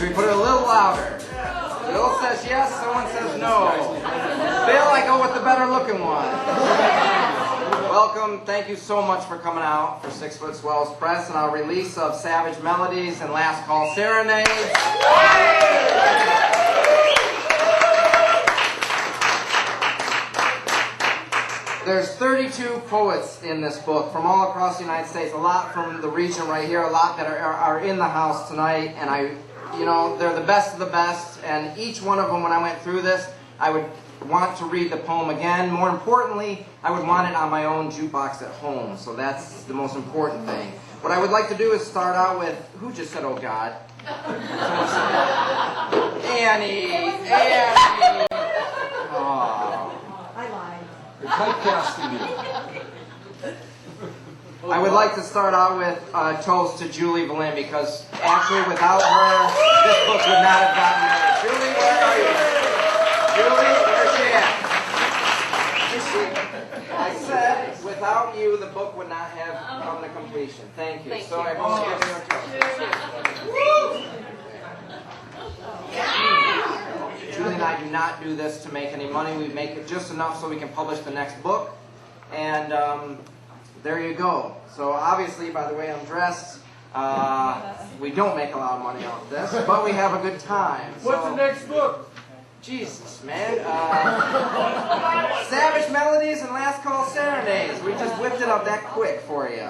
Should we put it a little louder? Bill says yes, someone says no. Bill, I go with the better looking one. Welcome, thank you so much for coming out for 6 Foot Swells Press and our release of Savage Melodies and Last Call Serenades. There's 32 poets in this book from all across the United States, a lot from the region right here, a lot that are in the house tonight, and they're the best of the best, and each one of them, when I went through this, I would want to read the poem again. More importantly, I would want it on my own jukebox at home, so that's the most important thing. What I would like to do is start out with, who just said, oh God? Annie! Oh. I lied. You're typecasting you. I would like to start out with a toast to Julie Valin, because actually without her, this book would not have gotten made. Julie, where are you? Julie, where's she at? I said, without you, the book would not have come to completion. Thank you. So I won't give you a toast. Julie and I do not do this to make any money. We make it just enough so we can publish the next book. And there you go. So obviously, by the way I'm dressed, we don't make a lot of money off this, but we have a good time. What's the next book? Jesus, man. Savage Melodies and Last Call Serenades. We just whipped it up that quick for you.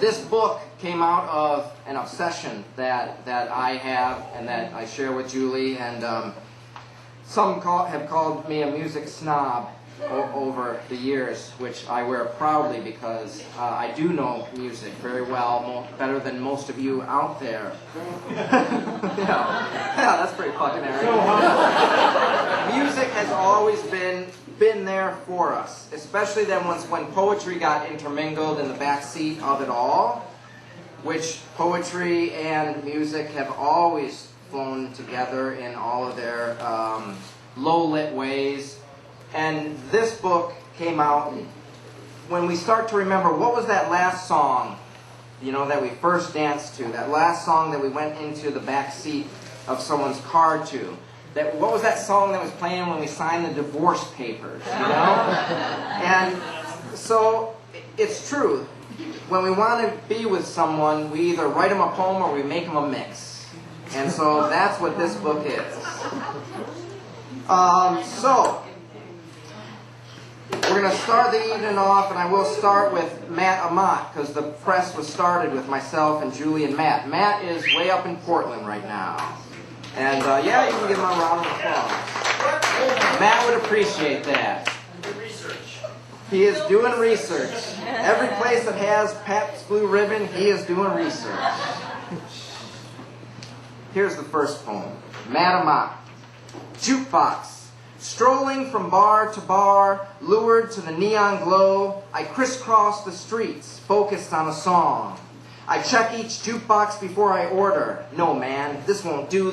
This book came out of an obsession that I have and that I share with Julie, and some have called me a music snob over the years, which I wear proudly because I do know music very well, better than most of you out there. Yeah, that's pretty fucking arrogant. Music has always been there for us, especially then when poetry got intermingled in the backseat of it all, which poetry and music have always flown together in all of their low-lit ways. And this book came out when we start to remember, what was that last song, that we first danced to, that last song that we went into the back seat of someone's car to. What was that song that was playing when we signed the divorce papers, And so it's true. When we want to be with someone, we either write them a poem or we make them a mix. And so that's what this book is. We're going to start the evening off, and I will start with Matt Amat, because the press was started with myself and Julie and Matt. Matt is way up in Portland right now. And you can give him a round of applause. Matt would appreciate that. He is doing research. Every place that has Pabst Blue Ribbon, he is doing research. Here's the first poem. Matt Amat. Jukebox. Strolling from bar to bar, lured to the neon glow, I crisscross the streets, focused on a song. I check each jukebox before I order. No, man, this won't do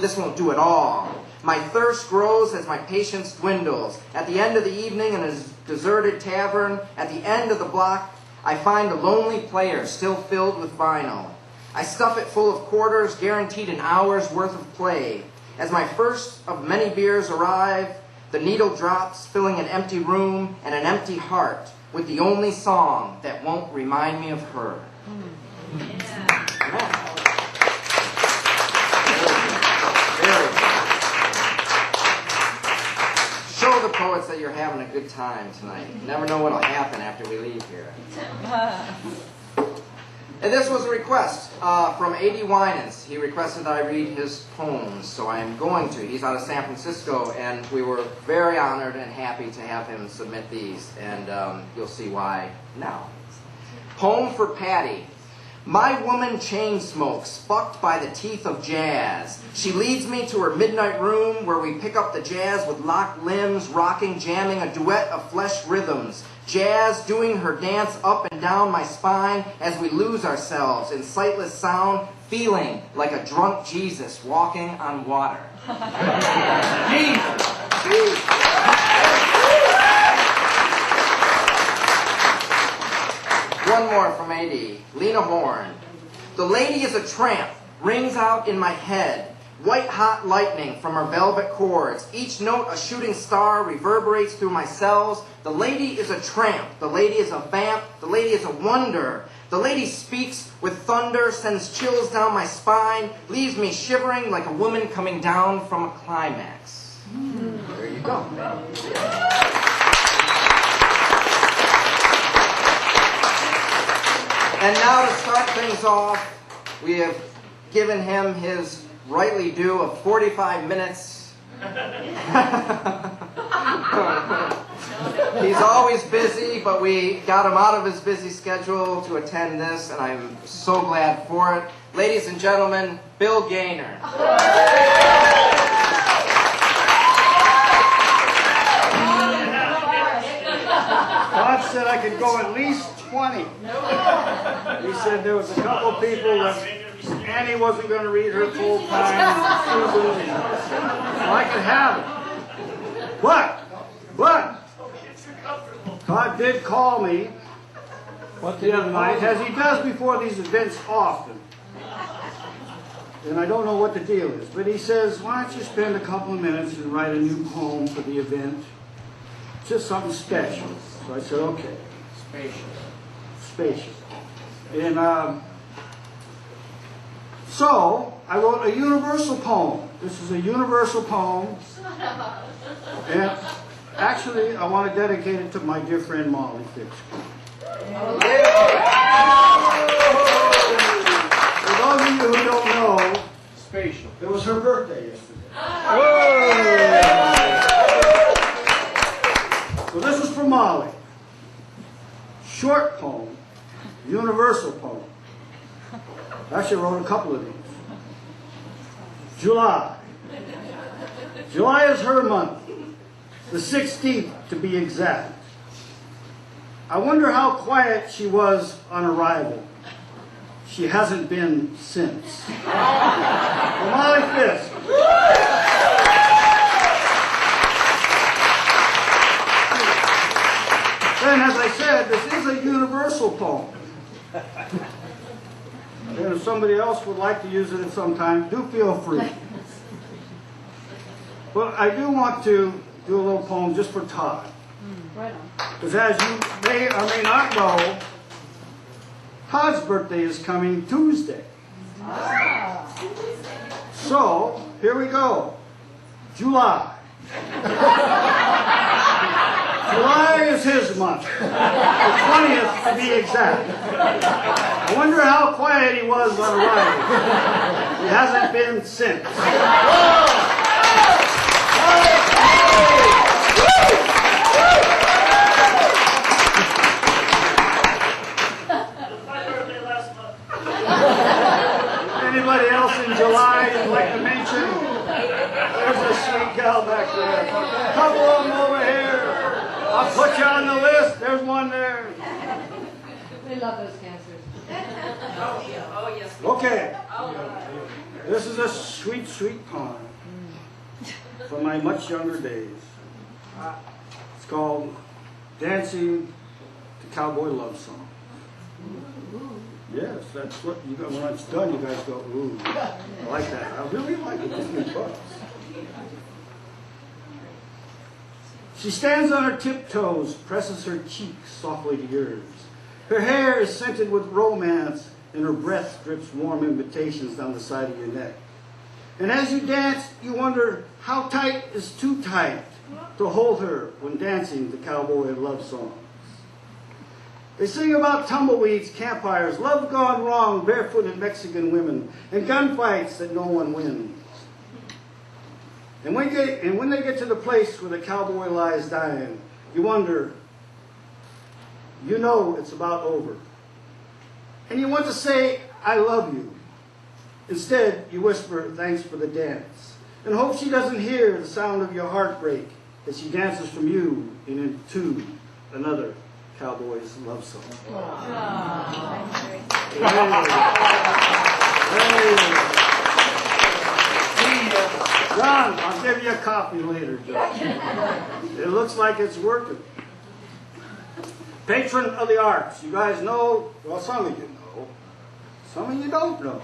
at all. My thirst grows as my patience dwindles. At the end of the evening in a deserted tavern, at the end of the block, I find a lonely player still filled with vinyl. I stuff it full of quarters, guaranteed an hour's worth of play. As my first of many beers arrive, the needle drops, filling an empty room and an empty heart with the only song that won't remind me of her. Yeah. Show the poets that you're having a good time tonight. You never know what'll happen after we leave here. And this was a request from A.D. Winans. He requested that I read his poems, so I am going to. He's out of San Francisco, and we were very honored and happy to have him submit these, and you'll see why now. Poem for Patty. My woman chain smokes, fucked by the teeth of jazz. She leads me to her midnight room where we pick up the jazz with locked limbs, rocking, jamming a duet of flesh rhythms. Jazz doing her dance up and down my spine as we lose ourselves in sightless sound, feeling like a drunk Jesus walking on water. Jesus! One more from A.D. Lena Horne. The lady is a tramp, rings out in my head, white-hot lightning from her velvet cords. Each note a shooting star reverberates through my cells. The lady is a tramp. The lady is a vamp. The lady is a wonder. The lady speaks with thunder, sends chills down my spine, leaves me shivering like a woman coming down from a climax. There you go. And now to start things off, we have given him his rightly due of 45 minutes. He's always busy, but we got him out of his busy schedule to attend this, and I'm so glad for it. Ladies and gentlemen, Bill Gaynor. Todd said I could go at least 20. He said there was a couple people that Annie wasn't going to read her full time. Susan, so I could have it. But Todd did call me the other night, as he does before these events often. And I don't know what the deal is, but he says, why don't you spend a couple of minutes and write a new poem for the event? Just something special. So I said, okay. Spacious. And so I wrote a universal poem. This is a universal poem. And actually, I want to dedicate it to my dear friend Molly Fitch. For those of you who don't know, it was her birthday yesterday. So this is for Molly. Short poem, universal poem. Actually, I wrote a couple of these. July. July is her month, the 16th to be exact. I wonder how quiet she was on arrival. She hasn't been since. For Molly Fisk. Then, as I said, this is a universal poem. And if somebody else would like to use it at some time, do feel free. But I do want to do a little poem just for Todd. Right on. Because as you may or may not know, Todd's birthday is coming Tuesday. So, here we go. July. July is his month. The 20th to be exact. I wonder how quiet he was on arrival. He hasn't been since. Anybody else in July you'd like to mention? There's a sweet gal back there. A couple of them over here. I'll put you on the list. There's one there. We love those cancers. Oh, yes. Okay. This is a sweet, sweet poem from my much younger days. It's called Dancing to Cowboy Love Song. Yes, that's what you got. When it's done, you guys go, ooh. I like that. I really like it. This is bucks. She stands on her tiptoes, presses her cheeks softly to yours. Her hair is scented with romance, and her breath drips warm invitations down the side of your neck. And as you dance, you wonder how tight is too tight to hold her when dancing the cowboy love songs. They sing about tumbleweeds, campfires, love gone wrong, barefooted Mexican women, and gunfights that no one wins. And when they get to the place where the cowboy lies dying, you wonder, you know it's about over. And you want to say, I love you. Instead, you whisper, thanks for the dance, and hope she doesn't hear the sound of your heartbreak as she dances from you and into another cowboy's love song. John, I'll give you a copy later, John. It looks like it's working. Patron of the arts. You guys know, well, some of you know. Some of you don't know.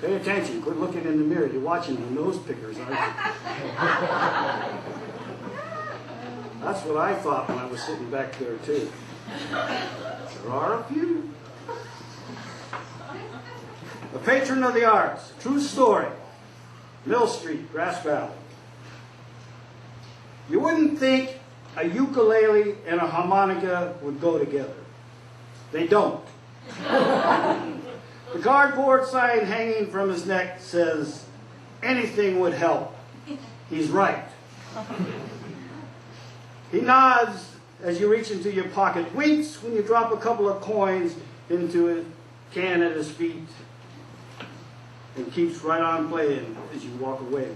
Pay attention. Quit looking in the mirror. You're watching the nose pickers, aren't you? That's what I thought when I was sitting back there, too. There are a few. The patron of the arts. True story. Mill Street, Grass Valley. You wouldn't think a ukulele and a harmonica would go together. They don't. The cardboard sign hanging from his neck says, anything would help. He's right. He nods as you reach into your pocket, winks when you drop a couple of coins into a can at his feet, and keeps right on playing as you walk away.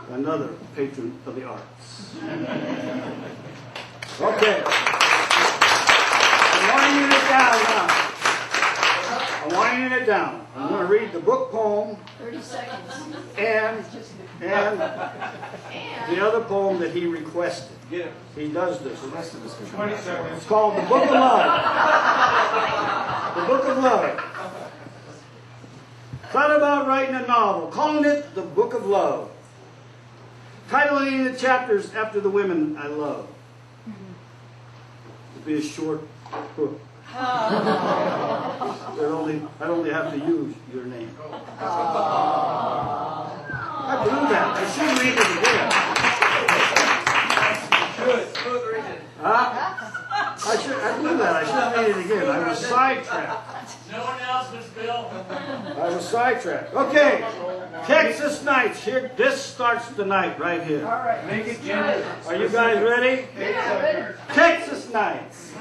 Another patron of the arts. Okay. I'm winding it down now. I'm winding it down. I'm going to read the book poem 30 seconds. and the other poem that he requested. He does this. 20 seconds. It's called The Book of Love. The Book of Love. Thought about writing a novel, calling it The Book of Love. Titling the chapters after the women I love. It'll be a short book. I only have to use your name. I blew that. I should read it again. Good, read it. Huh? I blew that. I should read it again. I was sidetracked. No announcements, Bill. I was sidetracked. Okay. Texas Nights. Here, this starts the night right here. All right, make it gender. Are you guys ready? Texas Nights.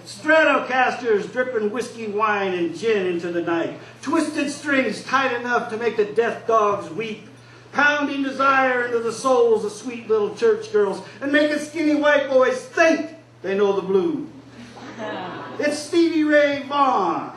Stratocasters dripping whiskey, wine, and gin into the night. Twisted strings tight enough to make the death dogs weep. Pounding desire into the souls of sweet little church girls and making skinny white boys think they know the blues. It's Stevie Ray Vaughan.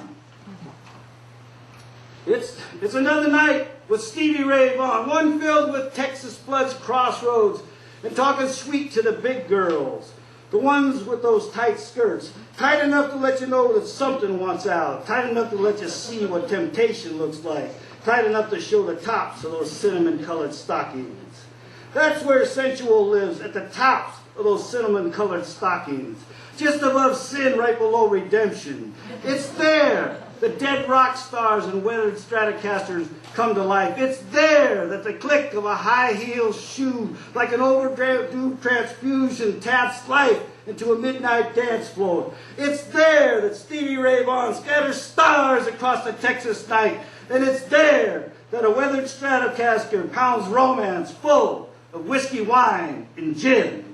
It's another night with Stevie Ray Vaughan, one filled with Texas Flood's crossroads and talking sweet to the big girls, the ones with those tight skirts, tight enough to let you know that something wants out, tight enough to let you see what temptation looks like, tight enough to show the tops of those cinnamon-colored stockings. That's where sensual lives, at the tops of those cinnamon-colored stockings, just above sin, right below redemption. It's there the dead rock stars and weathered Stratocasters come to life. It's there that the click of a high-heeled shoe, like an overdue transfusion, taps life into a midnight dance floor. It's there that Stevie Ray Vaughan scatters stars across the Texas night. And it's there that a weathered Stratocaster pounds romance full of whiskey, wine, and gin.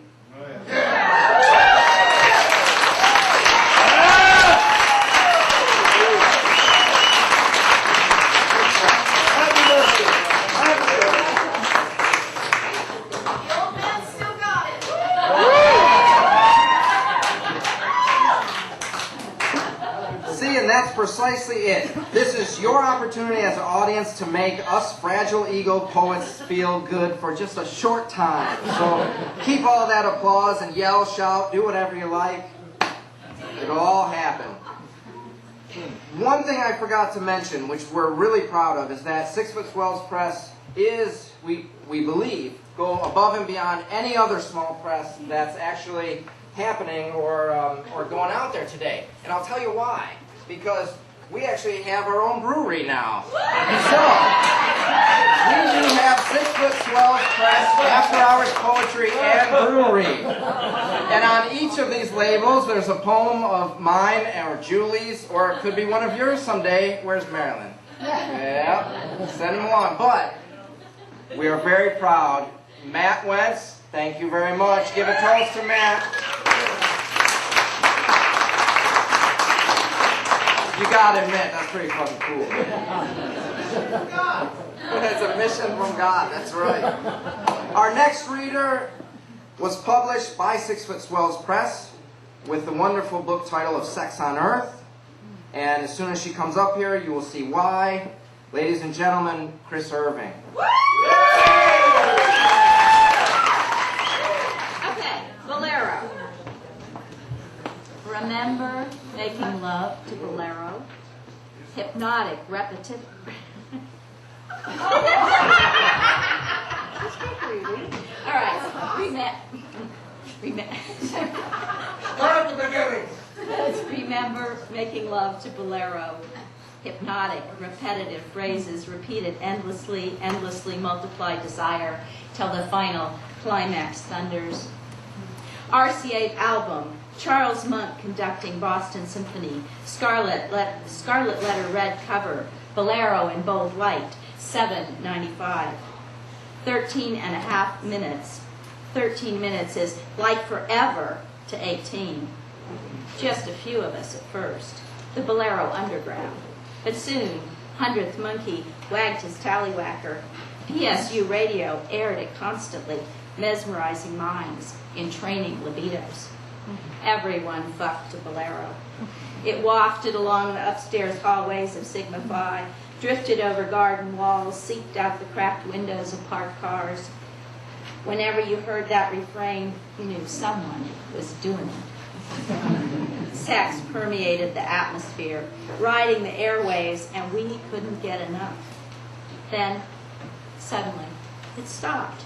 That's precisely it. This is your opportunity as an audience to make us fragile ego poets feel good for just a short time. So keep all that applause and yell, shout, do whatever you like. It'll all happen. One thing I forgot to mention, which we're really proud of, is that 6 Foot Swells Press is, we believe, go above and beyond any other small press that's actually happening or going out there today. And I'll tell you why. Because we actually have our own brewery now. So, we do have 6 Foot Swells Press, After Hours Poetry, and Brewery. And on each of these labels, there's a poem of mine or Julie's, or it could be one of yours someday. Where's Marilyn? Yeah, send them along. But we are very proud. Matt Wentz, thank you very much. Give a toast to Matt. You gotta admit, that's pretty fucking cool. It's a mission from God, that's right. Our next reader was published by 6 Foot Swells Press with the wonderful book title of Sex on Earth. And as soon as she comes up here, you will see why. Ladies and gentlemen, Chris Irving. Okay, Bolero. Remember making love to Bolero? Hypnotic, repetitive. All right. Start at the beginning. Let's remember making love to Bolero. Hypnotic, repetitive phrases repeated endlessly, endlessly multiply desire till the final climax thunders. RCA album, Charles Monk conducting Boston Symphony, Scarlet Letter red cover, Bolero in bold white, $7.95. 13 and a half minutes. 13 minutes is like forever to 18. Just a few of us at first, the Bolero underground. But soon, 100th Monkey wagged his tallywhacker. PSU radio aired it constantly, mesmerizing minds, entraining libidos. Everyone fucked to Bolero. It wafted along the upstairs hallways of Sigma Phi, drifted over garden walls, seeped out the cracked windows of parked cars. Whenever you heard that refrain, you knew someone was doing it. Sex permeated the atmosphere, riding the airwaves, and we couldn't get enough. Then, suddenly, it stopped,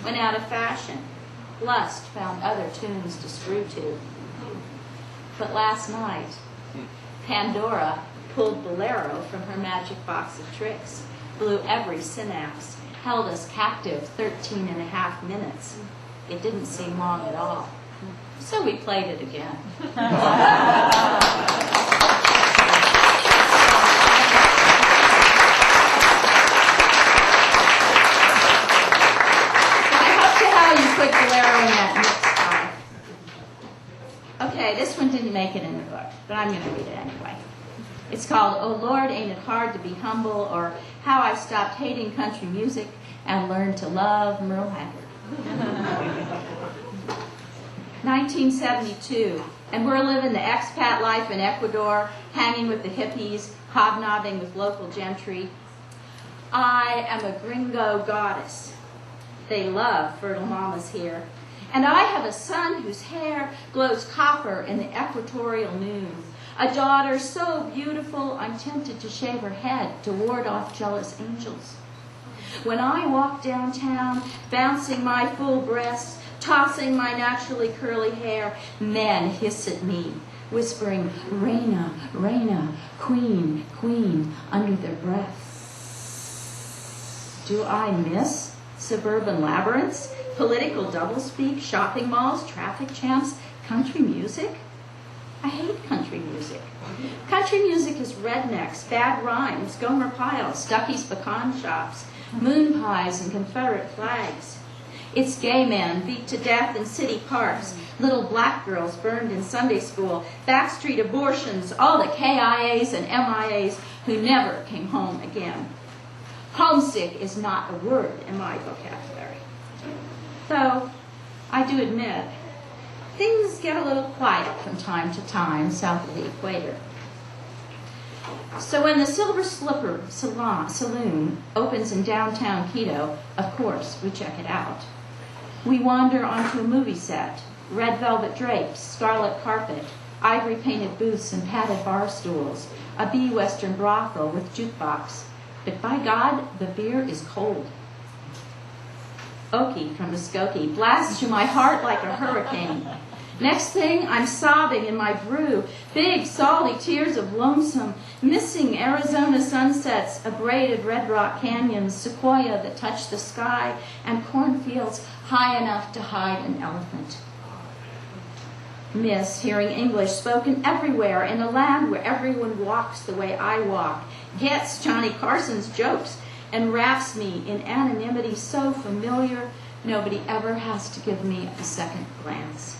went out of fashion. Lust found other tunes to screw to. But last night, Pandora pulled Bolero from her magic box of tricks, blew every synapse, held us captive 13 and a half minutes. It didn't seem long at all. So we played it again. Put Bolero in that mix. Okay, this one didn't make it in the book, but I'm going to read it anyway. It's called "Oh Lord, Ain't It Hard to Be Humble," or "How I Stopped Hating Country Music and Learned to Love Merle Haggard." 1972, and we're living the expat life in Ecuador, hanging with the hippies, hobnobbing with local gentry. I am a gringo goddess. They love fertile mamas here. And I have a son whose hair glows copper in the equatorial noon. A daughter so beautiful, I'm tempted to shave her head to ward off jealous angels. When I walk downtown, bouncing my full breasts, tossing my naturally curly hair, men hiss at me, whispering, "Reina, Reina, Queen, Queen," under their breath. Do I miss suburban labyrinths, political doublespeak, shopping malls, traffic jams, country music? I hate country music. Country music is rednecks, bad rhymes, Gomer Pyle, Stuckey's pecan shops, moon pies and Confederate flags. It's gay men beat to death in city parks, little black girls burned in Sunday school, backstreet abortions, all the KIAs and MIAs who never came home again. Homesick is not a word in my vocabulary. Though, I do admit, things get a little quiet from time to time south of the equator. So when the Silver Slipper Saloon opens in downtown Quito, of course, we check it out. We wander onto a movie set, red velvet drapes, scarlet carpet, ivory-painted booths and padded bar stools, a B-Western brothel with jukebox. But by God, the beer is cold. Okie from Muskogee blasts to my heart like a hurricane. Next thing, I'm sobbing in my brew, big salty tears of lonesome, missing Arizona sunsets, abraded red rock canyons, sequoia that touch the sky, and cornfields high enough to hide an elephant. Miss hearing English spoken everywhere in a land where everyone walks the way I walk, gets Johnny Carson's jokes, and wraps me in anonymity so familiar nobody ever has to give me a second glance.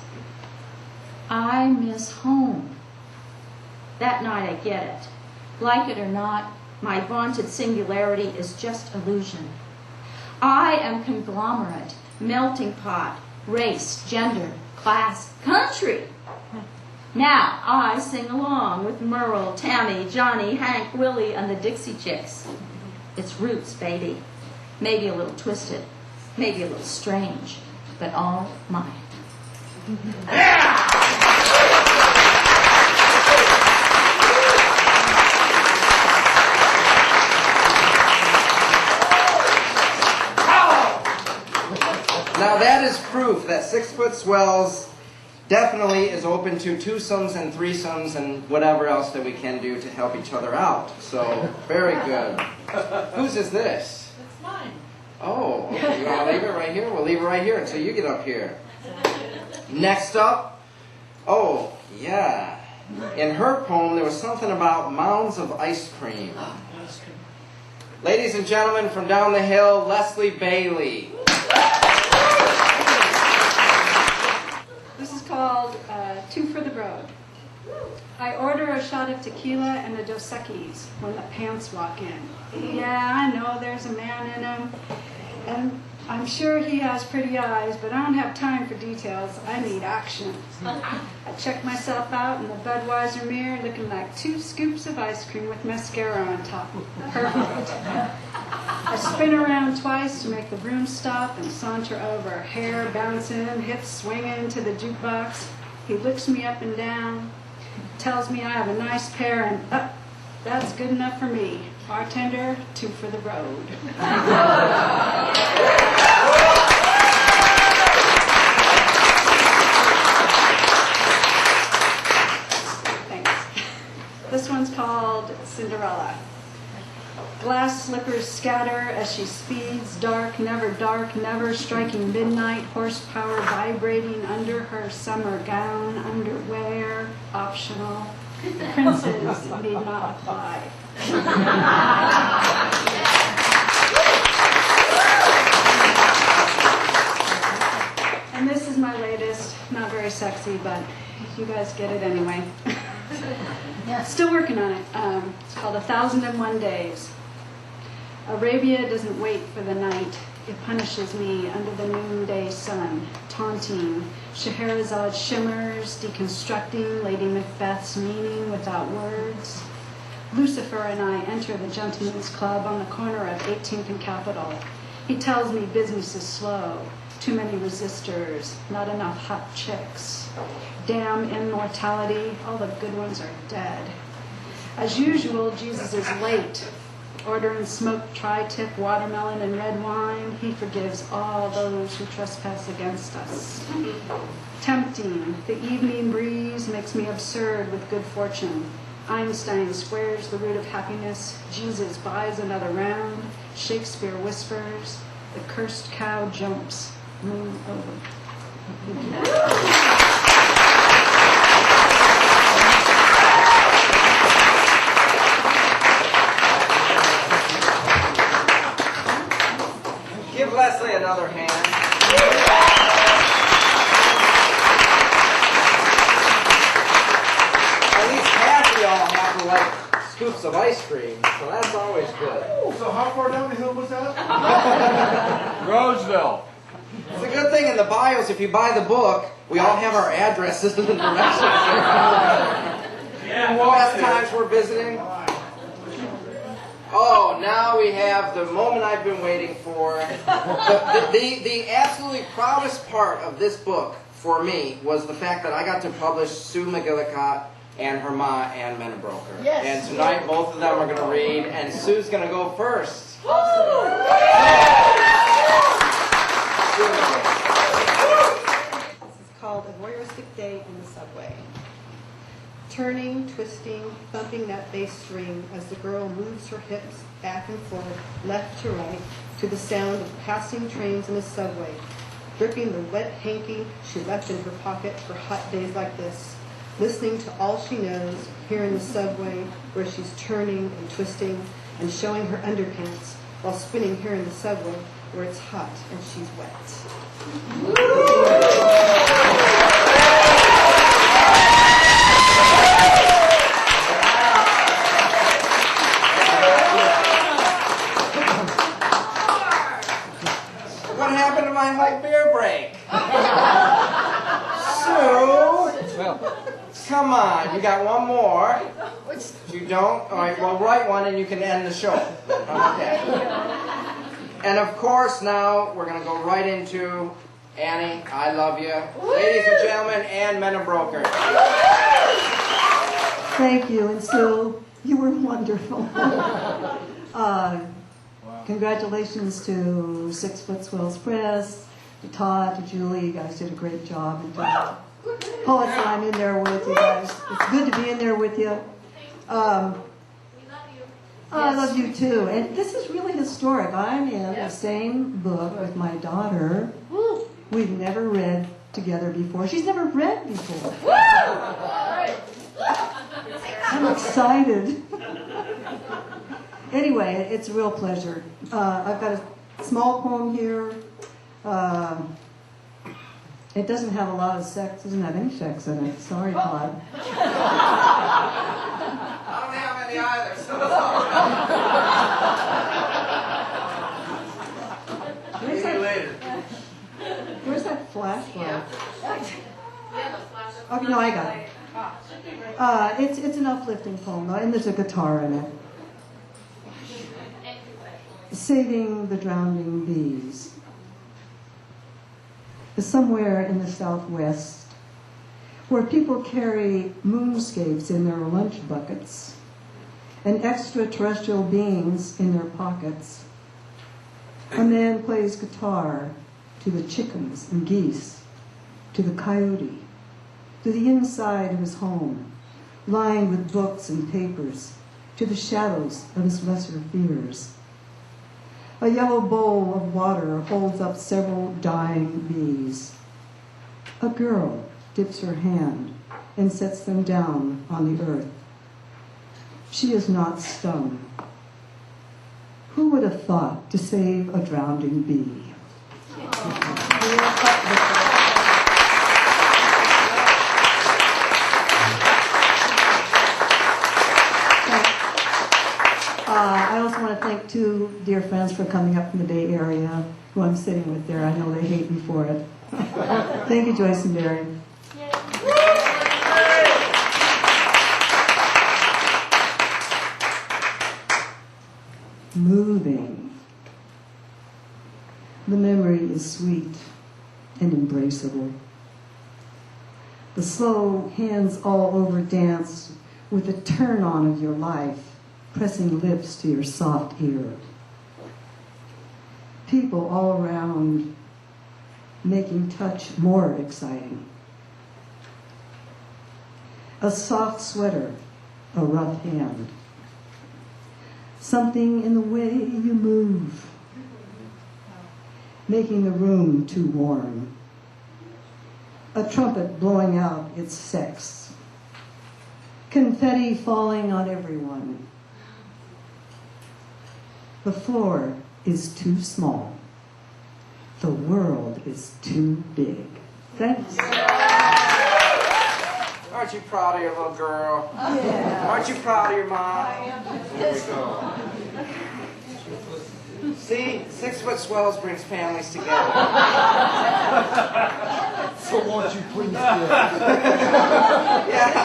I miss home. That night I get it. Like it or not, my vaunted singularity is just illusion. I am conglomerate, melting pot, race, gender, class, country. Now I sing along with Merle, Tammy, Johnny, Hank, Willie, and the Dixie Chicks. It's roots, baby. Maybe a little twisted, maybe a little strange, but all mine. Now that is proof that 6 Foot Swells definitely is open to twosomes and threesomes and whatever else that we can do to help each other out. So, very good. Whose is this? It's mine. Oh, okay. You want to leave it right here? We'll leave it right here until you get up here. Next up, oh, yeah. In her poem, there was something about mounds of ice cream. Ladies and gentlemen, from down the hill, Leslie Bailey. This is called Two for the Road. I order a shot of tequila and a Dos Equis when the pants walk in. Yeah, I know there's a man in him, and I'm sure he has pretty eyes, but I don't have time for details. I need action. I check myself out in the Budweiser mirror looking like 2 scoops of ice cream with mascara on top. Perfect. I spin around twice to make the room stop and saunter over, hair bouncing, hips swinging to the jukebox. He looks me up and down, tells me I have a nice pair, and that's good enough for me. Bartender, 2 for the road. Thanks. This one's called Cinderella. Glass slippers scatter as she speeds, dark, never striking midnight, horsepower vibrating under her summer gown, underwear, optional. Princes need not apply. And this is my latest, not very sexy, but you guys get it anyway. Still working on it. It's called 1001 Days. Arabia doesn't wait for the night. It punishes me under the noonday sun, taunting. Scheherazade shimmers, deconstructing Lady Macbeth's meaning without words. Lucifer and I enter the gentleman's club on the corner of 18th and Capitol. He tells me business is slow, too many resistors, not enough hot chicks. Damn immortality, all the good ones are dead. As usual, Jesus is late. Ordering smoked tri-tip, watermelon, and red wine, he forgives all those who trespass against us. Tempting, the evening breeze makes me absurd with good fortune. Einstein squares the root of happiness. Jesus buys another round. Shakespeare whispers. The cursed cow jumps. Moon over. Give Leslie another hand. At least half of y'all have like scoops of ice cream, so that's always good. So how far down the hill was that? Roseville. It's a good thing in the bios, if you buy the book, we all have our addresses and directions. Last times we're visiting. Oh, now we have the moment I've been waiting for. The absolutely proudest part of this book for me was the fact that I got to publish Sue McGillicott and her ma, Ann Menabroker. Yes. And tonight both of them are going to read, and Sue's going to go first. This is called A Voyeuristic Day in the Subway. Turning, twisting, thumping that bass string as the girl moves her hips back and forth, left to right, to the sound of passing trains in the subway, gripping the wet hanky she left in her pocket for hot days like this, listening to all she knows here in the subway where she's turning and twisting and showing her underpants while spinning here in the subway where it's hot and she's wet. What happened to my light beer break? Sue, come on, you got one more. You don't? All right, well, write one and you can end the show. Okay. And of course, now we're going to go right into Annie, I love you. Ladies and gentlemen, Ann Menabroker. Thank you, and Sue, you were wonderful. Congratulations to 6 Foot Swells Press, to Todd, to Julie. You guys did a great job. And to Poets, I'm in there with you guys. It's good to be in there with you. I love you too. And this is really historic. I'm in the same book with my daughter. We've never read together before. She's never read before. I'm excited. Anyway, it's a real pleasure. I've got a small poem here. It doesn't have a lot of sex. It doesn't have any sex in it. Sorry, Todd. I don't have any either, so it's all right. See you later. Where's that flashlight? Oh, no, I got it. It's an uplifting poem, and there's a guitar in it. Saving the drowning bees. Somewhere in the Southwest, where people carry moonscapes in their lunch buckets and extraterrestrial beings in their pockets, a man plays guitar to the chickens and geese, to the coyote, to the inside of his home, lined with books and papers, to the shadows of his lesser fears. A yellow bowl of water holds up several dying bees. A girl dips her hand and sets them down on the earth. She is not stung. Who would have thought to save a drowning bee? I also want to thank two dear friends for coming up from the Bay Area, who I'm sitting with there. I know they hate me for it. Thank you, Joyce and Barry. Moving. The memory is sweet and embraceable. The slow hands all over dance with the turn on of your life, pressing lips to your soft ear. People all around making touch more exciting. A soft sweater, a rough hand. Something in the way you move, making the room too warm. A trumpet blowing out its sex. Confetti falling on everyone. The floor is too small. The world is too big. Thanks. Aren't you proud of your little girl? Yeah. Aren't you proud of your mom? There we go. See, 6-foot swells brings families together. So won't you please do? Yeah,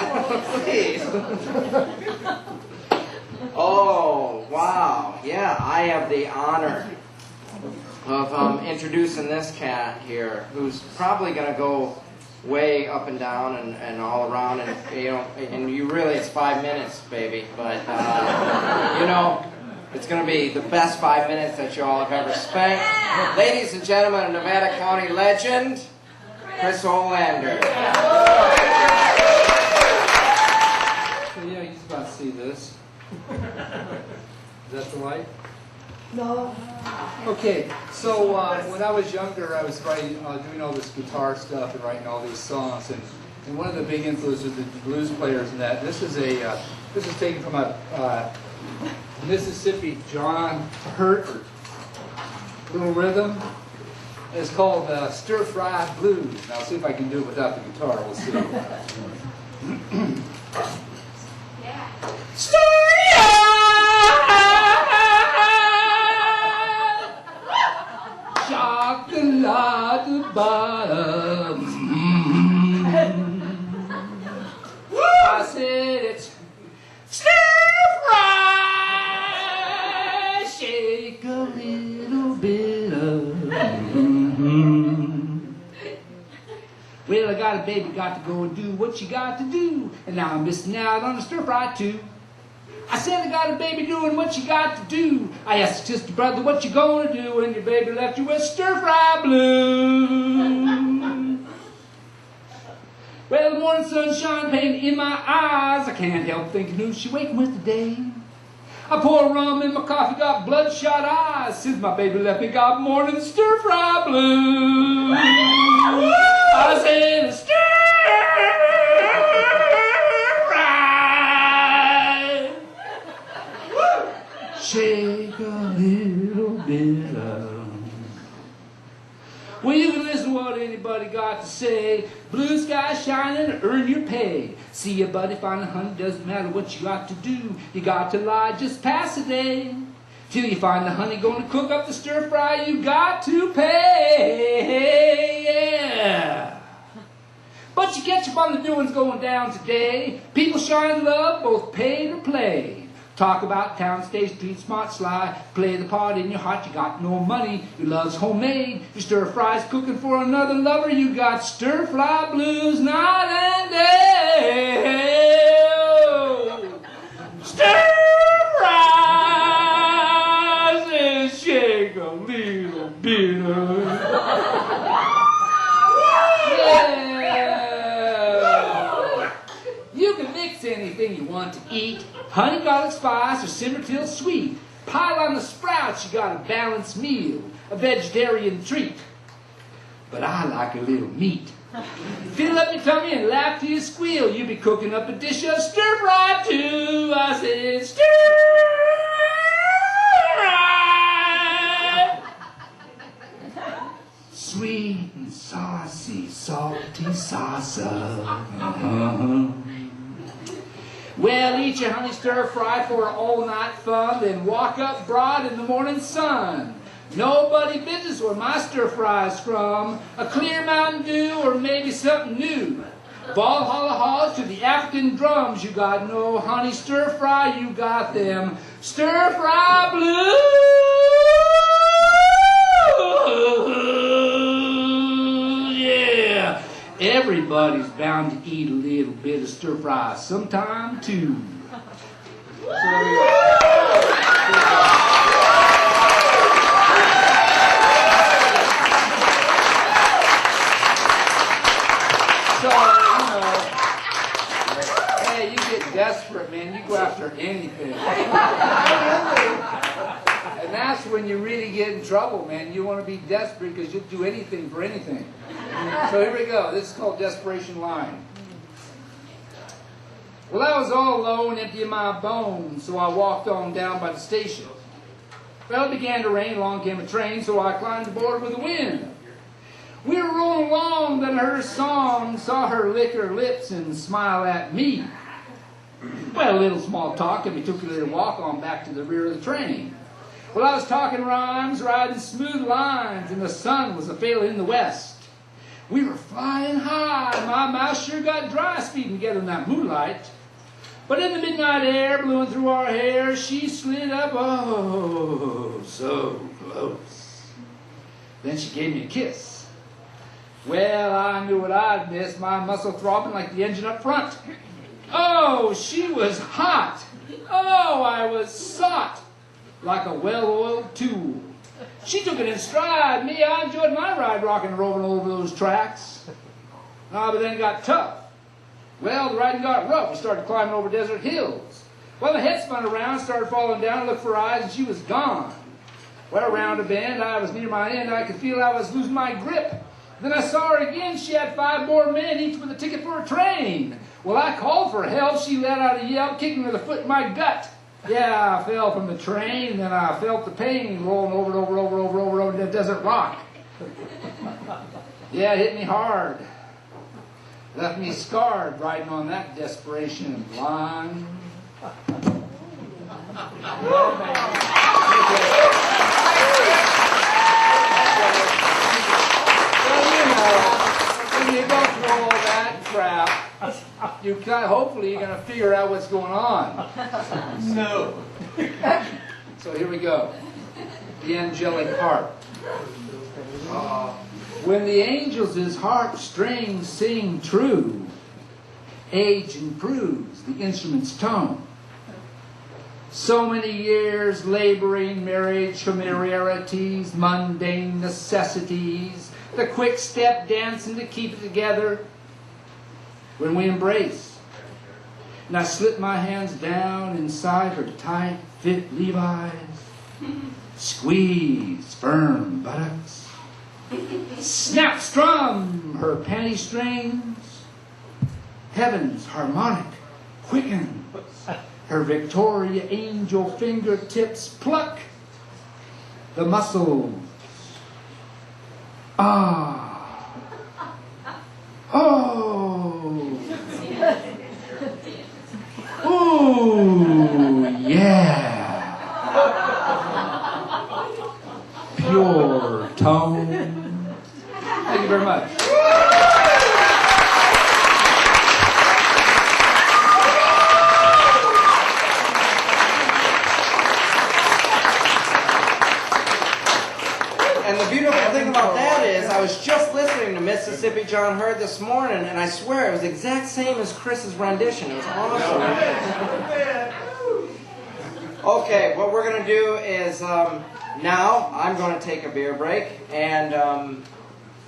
please. Oh, wow. Yeah, I have the honor of introducing this cat here, who's probably going to go way up and down and all around, and you really, it's 5 minutes, baby, but it's going to be the best 5 minutes that you all have ever spent. Ladies and gentlemen, a Nevada County legend, Chris Olander. So yeah, you just about to see this. Is that the light? No. Okay, so when I was younger, I was writing, doing all this guitar stuff and writing all these songs, and one of the big influences was the blues players and that. This is taken from a Mississippi John Hurt little rhythm. It's called Stir Fry Blues. And I'll see if I can do it without the guitar. We'll see. Chocolate bottoms. I said it's stir fry, shake a little bit of. Well, I got a baby, got to go and do what you got to do, and now I'm missing out on the stir fry too. I said I got a baby doing what you got to do. I asked your sister brother what you gonna do when your baby left you with stir fry blues. Well, the morning sunshine pain in my eyes. I can't help thinking who she waking with today. I pour rum in my coffee, got bloodshot eyes. Since my baby left me, got morning stir-fry blues. I said stir-fry. Shake a little bit of. Well, you can listen to what anybody got to say. Blue sky shining, earn your pay. See ya, buddy, finding honey doesn't matter what you got to do. You got to lie, just pass a day. Till you find the honey going to cook up the stir fry, you got to pay. Yeah. But you catch up on the doings going down today. People shine love, both paid or play. Talk about town, stay street, smart, sly. Play the part in your heart, you got no money. Your love's homemade, your stir fry's cooking for another lover. You got stir fry blues night and day. Stir fries and shake a little bit of. Yeah. You can mix anything you want to eat. Honey, garlic, spice, or simmer till sweet. Pile on the sprouts, you got a balanced meal, a vegetarian treat. But I like a little meat. Fill up your tummy and laugh till you squeal. You be cooking up a dish of stir fry too. I said stir fry. Sweet and saucy, salty salsa. Well, eat your honey stir fry for all night fun, then walk up broad in the morning sun. Nobody business where my stir fry's from. A clear Mountain Dew or maybe something new. Ball holla halls to the African drums. You got no honey stir fry, you got them stir fry blues. Yeah. Everybody's bound to eat a little bit of stir fry sometime too. So, hey, you get desperate, man. You go after anything. And that's when you really get in trouble, man. You want to be desperate because you'll do anything for anything. So here we go. This is called Desperation Line. Well, I was all alone, empty of my bones, so I walked on down by the station. Well, it began to rain, along came a train, so I climbed aboard with the wind. We were rolling along, then I heard her song, saw her lick her lips and smile at me. Well, a little small talk, and we took a little walk on back to the rear of the train. Well, I was talking rhymes, riding smooth lines, and the sun was a-failing in the west. We were flying high, my mouth sure got dry speeding together in that moonlight. But in the midnight air, blowing through our hair, she slid up, oh, so close. Then she gave me a kiss. Well, I knew what I'd missed, my muscle throbbing like the engine up front. Oh, she was hot. Oh, I was sought like a well-oiled tool. She took it in stride. Me, I enjoyed my ride rocking and rolling over those tracks. But then it got tough. Well, the riding got rough. We started climbing over desert hills. Well, the head spun around, started falling down. I looked for her eyes, and she was gone. Well, around a bend, I was near my end. I could feel I was losing my grip. Then I saw her again. She had 5 more men, each with a ticket for a train. Well, I called for help. She let out a yell, kicking with a foot in my gut. Yeah, I fell from the train, then I felt the pain rolling over the desert rock. Yeah, it hit me hard. Left me scarred riding on that desperation line. When you go through all that crap, hopefully you're going to figure out what's going on. No. So here we go. The angelic harp. When the angels' harp strings sing true, age improves the instrument's tone. So many years laboring, marriage, familiarities, mundane necessities, the quick step dancing to keep it together. when we embraced. And I slipped my hands down inside her tight fit Levi's, squeezed firm buttocks, snap strum her panty strings, heaven's harmonic quicken, her Victoria angel fingertips pluck the muscles. Ah. Oh. Ooh, yeah. Pure tone. Thank you very much. And the beautiful thing about that is, I was just listening to Mississippi John Hurt this morning, and I swear it was the exact same as Chris's rendition. It was awesome. Okay, what we're going to do is, now I'm going to take a beer break, and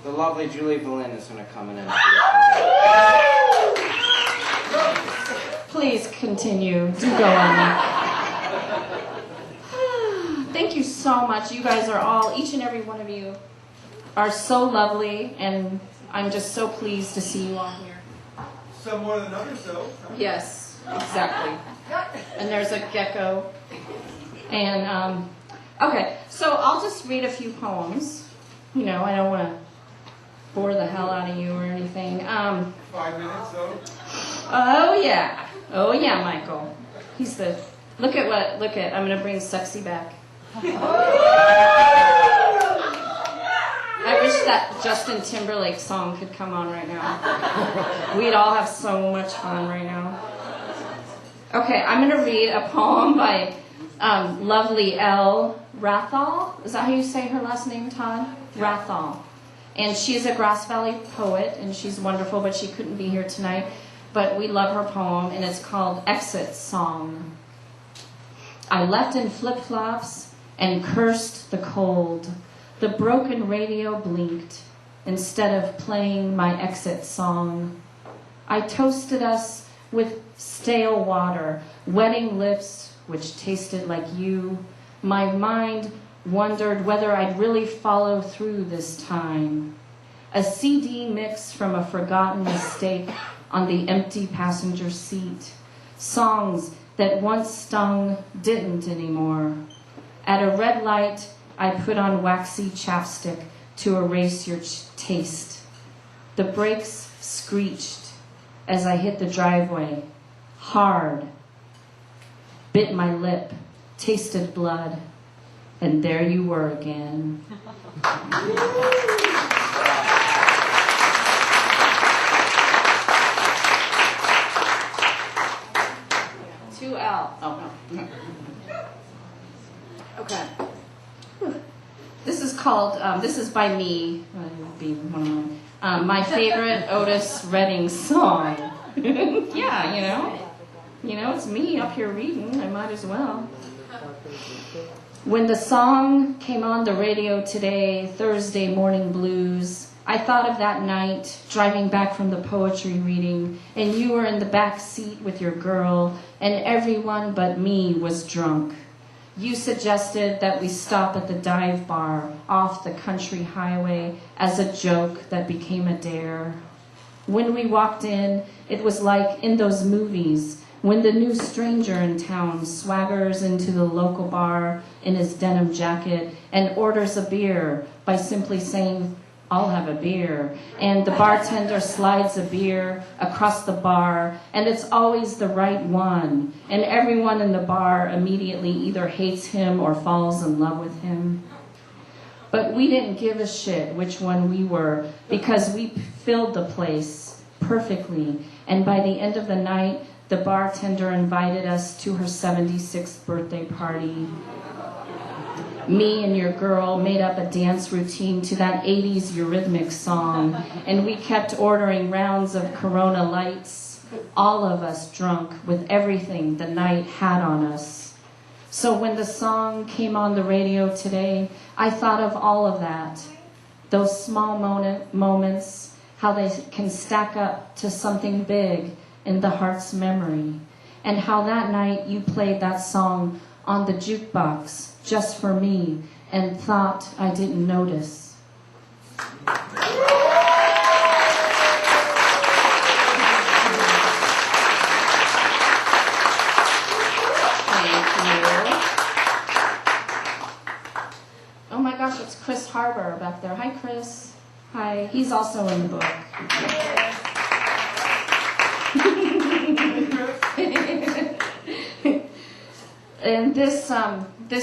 the lovely Julie Valin is going to come in and Please continue. Do go on. Thank you so much. You guys are all, each and every one of you, are so lovely, and I'm just so pleased to see you all here. Some more than others, though. Yes, exactly. And there's a gecko. And, okay, so I'll just read a few poems. You know, I don't want to bore the hell out of you or anything. 5 minutes, though. Oh, yeah. Oh, yeah, Michael. He's the, look at, I'm going to bring sexy back. I wish that Justin Timberlake song could come on right now. We'd all have so much fun right now. Okay, I'm going to read a poem by lovely Elle Rathall. Is that how you say her last name, Todd? Rathall. And she's a Grass Valley poet, and she's wonderful, but she couldn't be here tonight. But we love her poem, and it's called Exit Song. I left in flip-flops and cursed the cold. The broken radio blinked instead of playing my exit song. I toasted us with stale water, wetting lips which tasted like you. My mind wondered whether I'd really follow through this time. A CD mix from a forgotten mistake on the empty passenger seat. Songs that once stung didn't anymore. At a red light, I put on waxy chapstick to erase your taste. The brakes screeched as I hit the driveway, hard, bit my lip, tasted blood, and there you were again. 2L. Oh, no. Okay. This is called, this is by me. It would be one of mine. My favorite Otis Redding song. Yeah, you know. You know, it's me up here reading. I might as well. When the song came on the radio today, Thursday Morning Blues, I thought of that night, driving back from the poetry reading, and you were in the back seat with your girl, and everyone but me was drunk. You suggested that we stop at the dive bar off the country highway as a joke that became a dare. When we walked in, it was like in those movies, when the new stranger in town swaggers into the local bar in his denim jacket and orders a beer by simply saying, "I'll have a beer," and the bartender slides a beer across the bar, and it's always the right one, and everyone in the bar immediately either hates him or falls in love with him. But we didn't give a shit which one we were, because we filled the place perfectly, and by the end of the night, the bartender invited us to her 76th birthday party. Me and your girl made up a dance routine to that 80s Eurythmics song, and we kept ordering rounds of Corona Lights, all of us drunk with everything the night had on us. So when the song came on the radio today, I thought of all of that, those small moments, how they can stack up to something big in the heart's memory, and how that night you played that song on the jukebox just for me and thought I didn't notice. Oh my gosh, it's Chris Harbour back there. Hi, Chris. Hi. He's also in the book. And this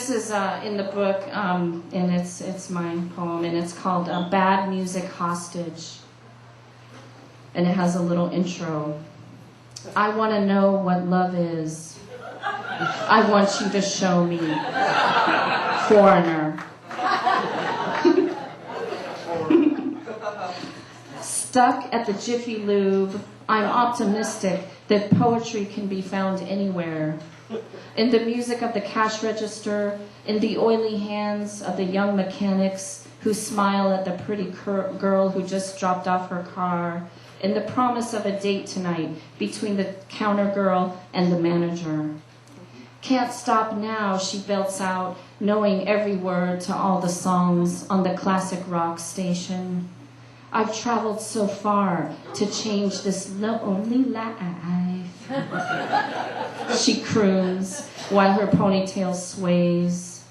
is in the book, and it's my poem, and it's called "Bad Music Hostage," and it has a little intro. I want to know what love is. I want you to show me, foreigner. Stuck at the Jiffy Lube, I'm optimistic that poetry can be found anywhere. In the music of the cash register, in the oily hands of the young mechanics who smile at the pretty girl who just dropped off her car, in the promise of a date tonight between the counter girl and the manager. Can't stop now, she belts out, knowing every word to all the songs on the classic rock station. I've traveled so far to change this lonely life. She croons while her ponytail sways.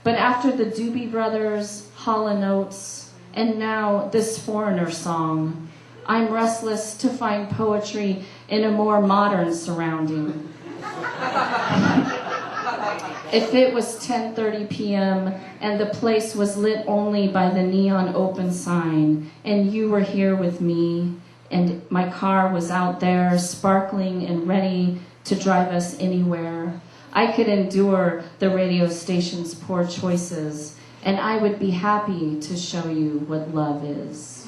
But after the Doobie Brothers, Hall & Oates, and now this foreigner song, I'm restless to find poetry in a more modern surrounding. If it was 10:30 p.m. and the place was lit only by the neon open sign, and you were here with me, and my car was out there sparkling and ready to drive us anywhere, I could endure the radio station's poor choices, and I would be happy to show you what love is.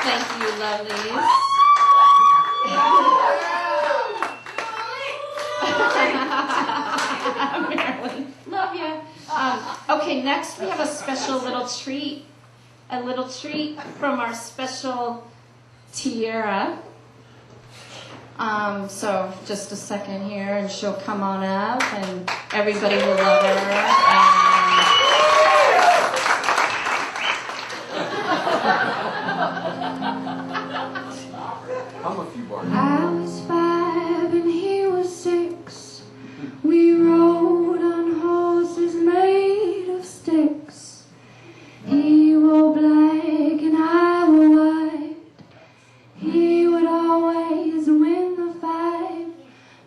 Thank you, lovelies. Marilyn, love you. Okay, next we have a special little treat. A little treat from our special Tiara. So just a second here, and she'll come on up, and everybody will love her. I was 5 and he was 6. We rode on horses made of sticks. He wore black and I wore white. He would always win the fight.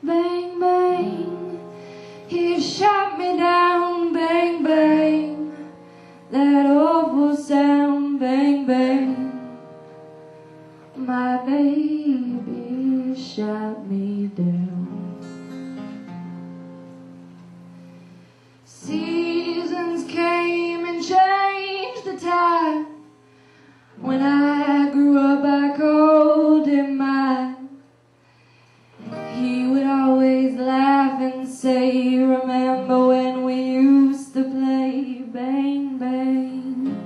Bang, bang. He shot me down. Bang, bang. That awful sound. Bang, bang. My baby shot me down. Seasons came and changed the tide. When I grew up I called him mine. He would always laugh and say, remember when we used to play? Bang, bang.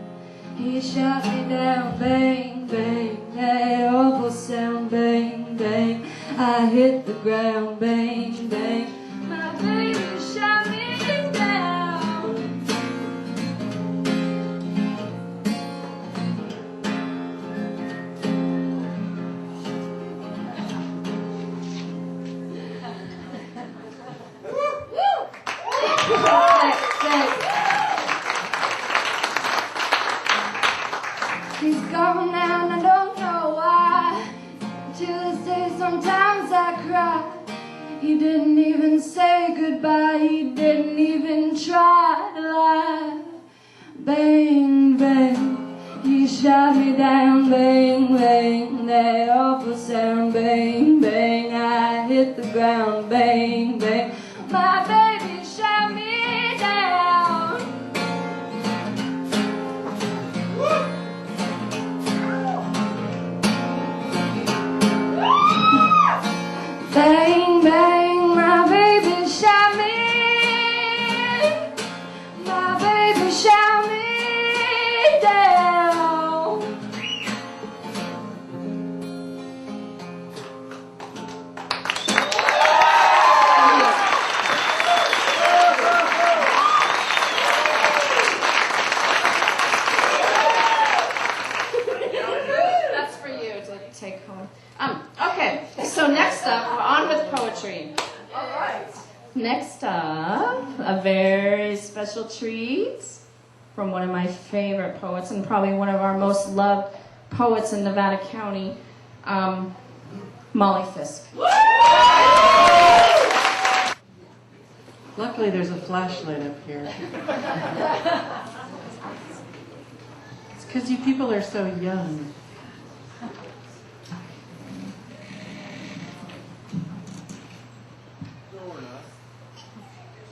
He shot me down. Bang, bang. That awful sound. Bang, bang. I hit the ground. Bang, bang. My baby shot me down. He's gone now and I don't know why. To this day sometimes I cry. He didn't even say goodbye. He didn't even try to lie. Bang, bang. He shot me down. Bang, bang. That awful sound. Bang, bang. I hit the ground. Bang, bang. My baby shot me down. Bang, bang, my baby shot me poetry. All right. Next up, a very special treat from one of my favorite poets and probably one of our most loved poets in Nevada County, Molly Fisk. Luckily, there's a flashlight up here. It's because you people are so young.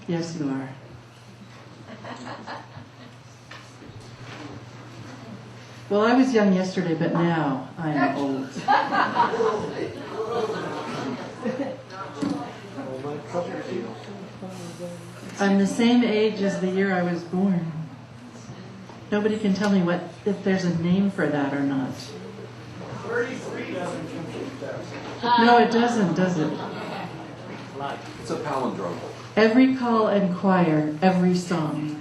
Yes, you are. Well, I was young yesterday, but now I am old. I'm the same age as the year I was born. Nobody can tell me if there's a name for that or not. 33 doesn't compute that. No, it doesn't, does it? It's a palindrome. Every call and choir, every song.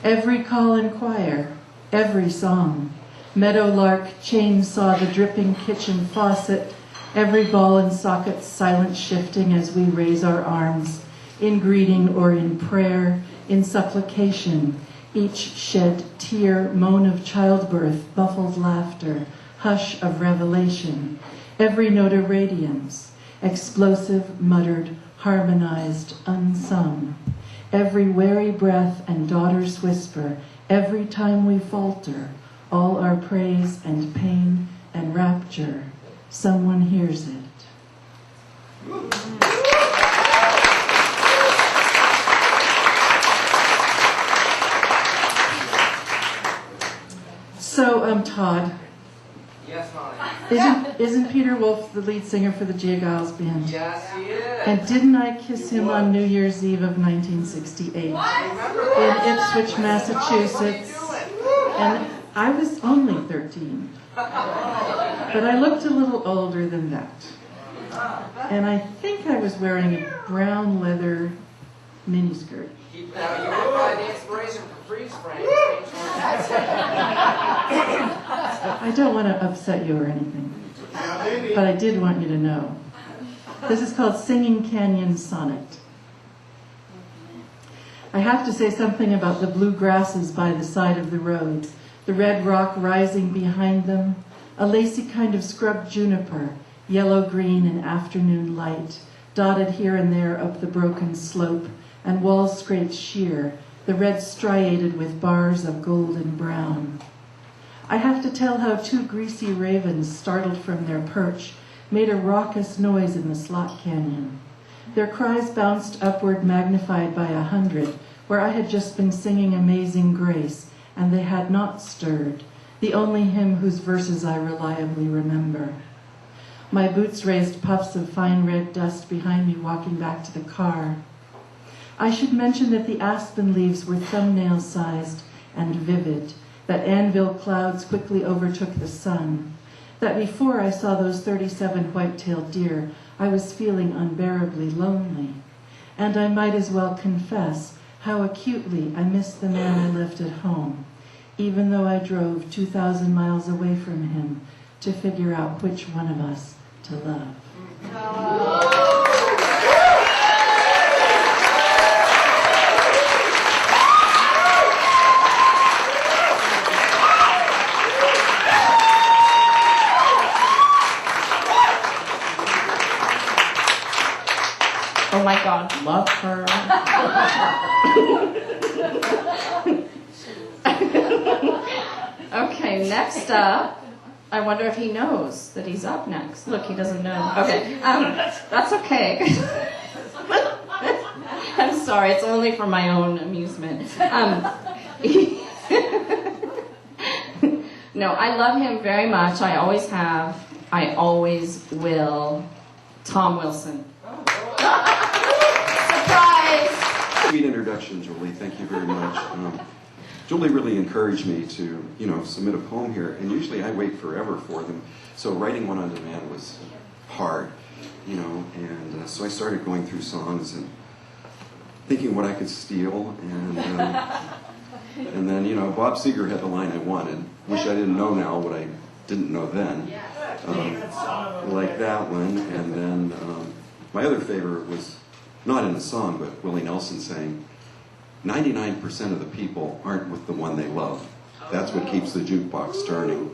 Every call and choir, every song. Meadowlark chainsaw the dripping kitchen faucet, every ball and socket silent shifting as we raise our arms, in greeting or in prayer, in supplication, each shed tear, moan of childbirth, muffled laughter, hush of revelation, every note a radiance, explosive, muttered, harmonized, unsung, every wary breath and daughter's whisper, every time we falter, all our praise and pain and rapture, someone hears it. So, Todd. Yes, Molly. Isn't Peter Wolf the lead singer for the Gia Giles Band? Yes, he is. And didn't I kiss him on New Year's Eve of 1968 in Ipswich, Massachusetts? And I was only 13, but I looked a little older than that. And I think I was wearing a brown leather miniskirt. Now, you were probably the inspiration for freeze frame. I don't want to upset you or anything, but I did want you to know. This is called Singing Canyon Sonnet. I have to say something about the blue grasses by the side of the road, the red rock rising behind them, a lacy kind of scrub juniper, yellow-green in afternoon light, dotted here and there up the broken slope, and walls scraped sheer, the red striated with bars of golden brown. I have to tell how two greasy ravens, startled from their perch, made a raucous noise in the slot canyon. Their cries bounced upward, magnified by 100, where I had just been singing Amazing Grace, and they had not stirred, the only hymn whose verses I reliably remember. My boots raised puffs of fine red dust behind me walking back to the car. I should mention that the aspen leaves were thumbnail-sized and vivid, that anvil clouds quickly overtook the sun, that before I saw those 37 white-tailed deer, I was feeling unbearably lonely. And I might as well confess how acutely I missed the man I left at home, even though I drove 2,000 miles away from him to figure out which one of us to love. Oh my God, love her. Okay, next up, I wonder if he knows that he's up next. Look, he doesn't know. Okay, that's okay. I'm sorry, it's only for my own amusement. No, I love him very much. I always have. I always will. Tom Wilson. Surprise! Sweet introduction, Julie. Thank you very much. Julie really encouraged me to, submit a poem here, and usually I wait forever for them. So writing one on demand was hard, and so I started going through songs and thinking what I could steal, and then, Bob Seger had the line I wanted. Wish I didn't know now what I didn't know then. Like that one, and then my other favorite was not in a song, but Willie Nelson saying, 99% of the people aren't with the one they love. That's what keeps the jukebox turning.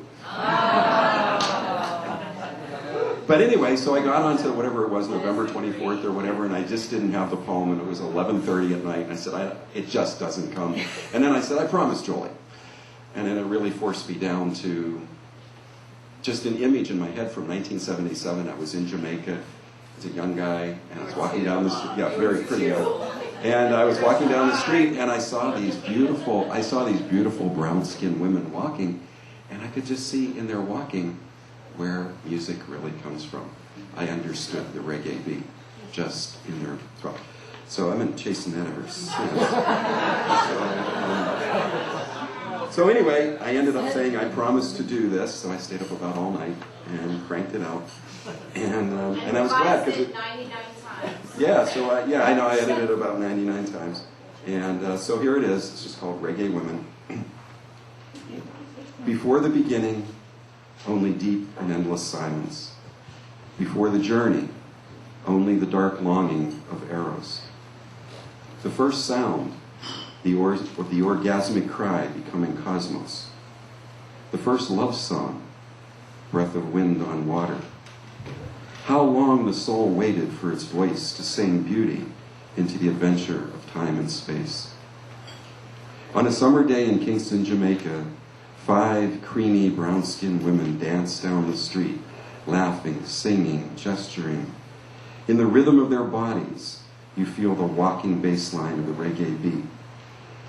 But anyway, so I got on to whatever it was, November 24th or whatever, and I just didn't have the poem, and it was 11:30 at night, and I said, it just doesn't come. And then I said, I promise, Jolie. And then it really forced me down to just an image in my head from 1977. I was in Jamaica as a young guy, and I was walking down the street, yeah, very pretty young. And I was walking down the street, and I saw these beautiful brown-skinned women walking, and I could just see in their walking where music really comes from. I understood the reggae beat just in their throat. So I've been chasing that ever since. So anyway, I ended up saying I promised to do this, so I stayed up about all night and cranked it out. And I was glad because it 99 times. Yeah, so I know I edited it about 99 times. And so here it is. It's just called Reggae Women. Before the beginning, only deep and endless silence. Before the journey, only the dark longing of arrows. The first sound, the orgasmic cry becoming cosmos. The first love song, breath of wind on water. How long the soul waited for its voice to sing beauty into the adventure of time and space. On a summer day in Kingston, Jamaica, 5 creamy brown-skinned women danced down the street, laughing, singing, gesturing. In the rhythm of their bodies, you feel the walking bass line of the reggae beat.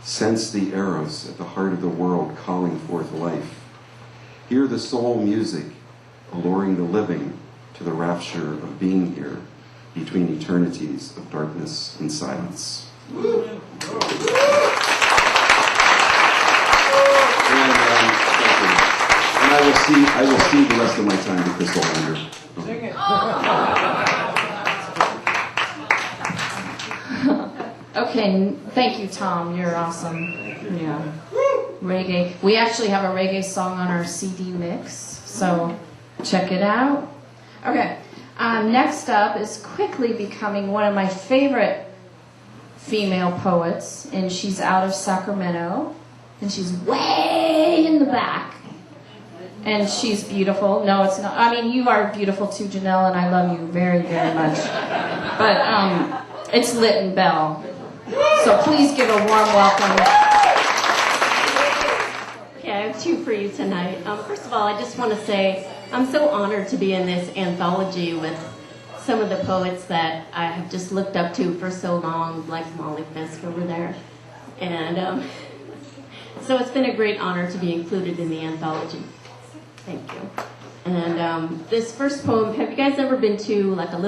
Sense the eros at the heart of the world calling forth life. Hear the soul music alluring the living to the rapture of being here between eternities of darkness and silence. And I will cede the rest of my time to Crystal Lander. Sing it. Okay, thank you, Tom. You're awesome. Yeah. Reggae. We actually have a reggae song on our CD mix, so check it out. Okay. Next up is quickly becoming one of my favorite female poets, and she's out of Sacramento, and she's way in the back. And she's beautiful. No, it's not. I mean, you are beautiful too, Janelle, and I love you very, very much. But it's Lytton Bell. So please give a warm welcome. Okay, I have 2 for you tonight. First of all, I just want to say I'm so honored to be in this anthology with some of the poets that I have just looked up to for so long, like Molly Fisk over there. And so it's been a great honor to be included in the anthology. Thank you. And this first poem, have you guys ever been to like a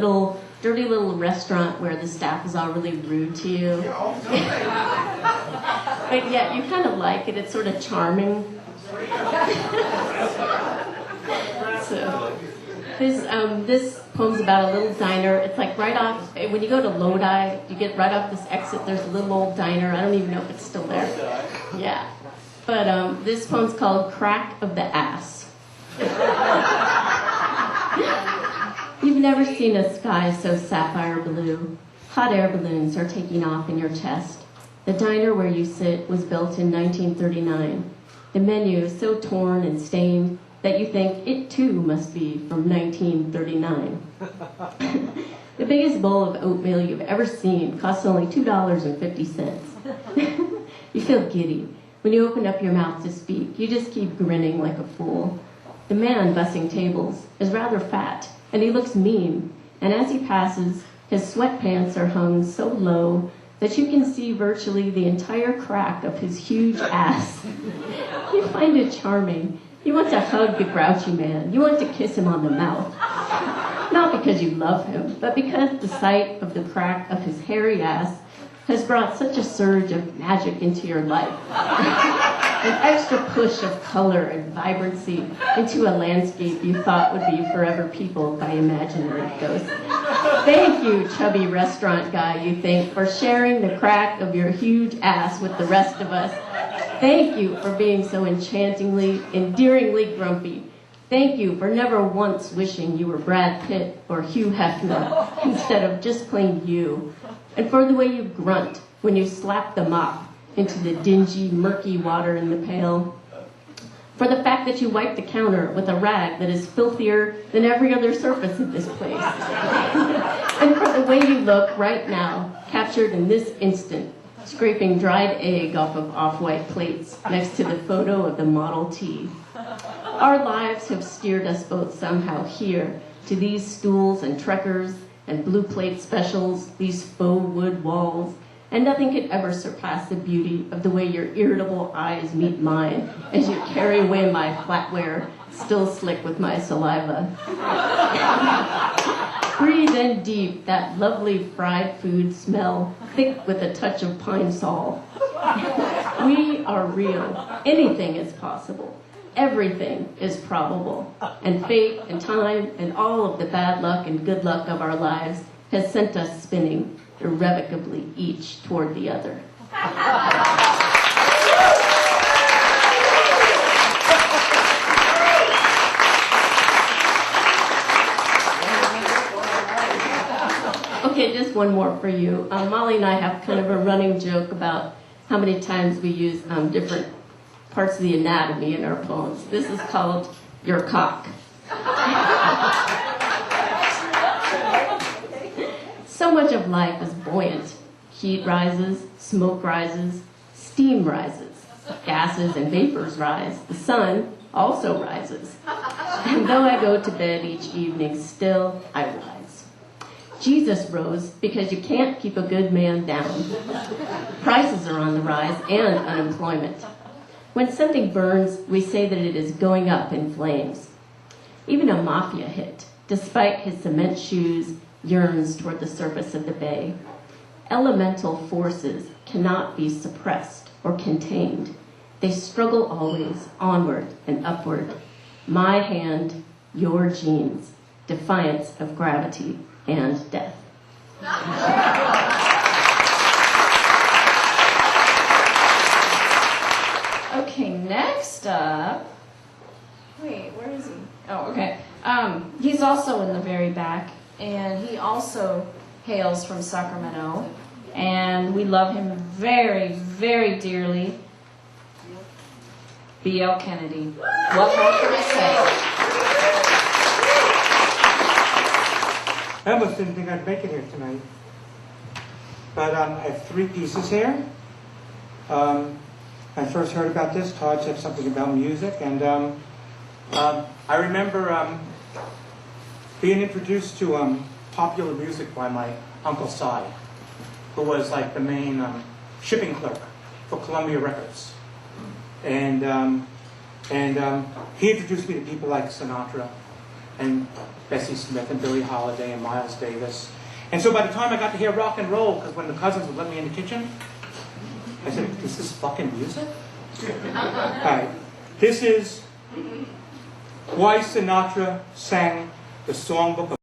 dirty little restaurant where the staff is all really rude to you? But yet you kind of like it. It's sort of charming. So this poem's about a little diner. It's like right off, when you go to Lodi, you get right off this exit, there's a little old diner. I don't even know if it's still there. Yeah. But this poem's called Crack of the Ass. You've never seen a sky so sapphire blue. Hot air balloons are taking off in your chest. The diner where you sit was built in 1939. The menu is so torn and stained that you think it too must be from 1939. The biggest bowl of oatmeal you've ever seen costs only $2.50. You feel giddy. When you open up your mouth to speak, you just keep grinning like a fool. The man bussing tables is rather fat, and he looks mean, and as he passes, his sweatpants are hung so low that you can see virtually the entire crack of his huge ass. You find it charming. You want to hug the grouchy man. You want to kiss him on the mouth. Not because you love him, but because the sight of the crack of his hairy ass has brought such a surge of magic into your life. An extra push of color and vibrancy into a landscape you thought would be forever peopled by imaginary ghosts. Thank you, chubby restaurant guy, you think, for sharing the crack of your huge ass with the rest of us. Thank you for being so enchantingly, endearingly grumpy. Thank you for never once wishing you were Brad Pitt or Hugh Hefner instead of just plain you. And for the way you grunt when you slap the mop into the dingy, murky water in the pail. For the fact that you wipe the counter with a rag that is filthier than every other surface in this place. And for the way you look right now, captured in this instant, scraping dried egg off of off-white plates next to the photo of the Model T. Our lives have steered us both somehow here, to these stools and trekkers and blue plate specials, these faux wood walls, and nothing could ever surpass the beauty of the way your irritable eyes meet mine as you carry away my flatware, still slick with my saliva. Breathe in deep that lovely fried food smell, thick with a touch of pine sol. We are real. Anything is possible. Everything is probable. And fate and time and all of the bad luck and good luck of our lives has sent us spinning, irrevocably each toward the other. Okay, just one more for you. Molly and I have kind of a running joke about how many times we use different parts of the anatomy in our poems. This is called Your Cock. So much of life is buoyant. Heat rises, smoke rises, steam rises, gases and vapors rise. The sun also rises. And though I go to bed each evening, still I rise. Jesus rose because you can't keep a good man down. Prices are on the rise and unemployment. When something burns, we say that it is going up in flames. Even a mafia hit, despite his cement shoes, yearns toward the surface of the bay. Elemental forces cannot be suppressed or contained. They struggle always, onward and upward. My hand, your genes, defiance of gravity and death. Okay, next up. Wait, where is he? Oh, okay. He's also in the very back, and he also hails from Sacramento, and we love him very, very dearly. B.L. Kennedy. What more can I say? I almost didn't think I'd make it here tonight. But I have 3 pieces here. I first heard about this. Todd said something about music, and I remember being introduced to popular music by my Uncle Si, who was like the main shipping clerk for Columbia Records. And he introduced me to people like Sinatra and Bessie Smith and Billie Holiday and Miles Davis. And so by the time I got to hear rock and roll, because when the cousins would let me in the kitchen, I said, "This is fucking music?" All right. This is why Sinatra sang the songbook of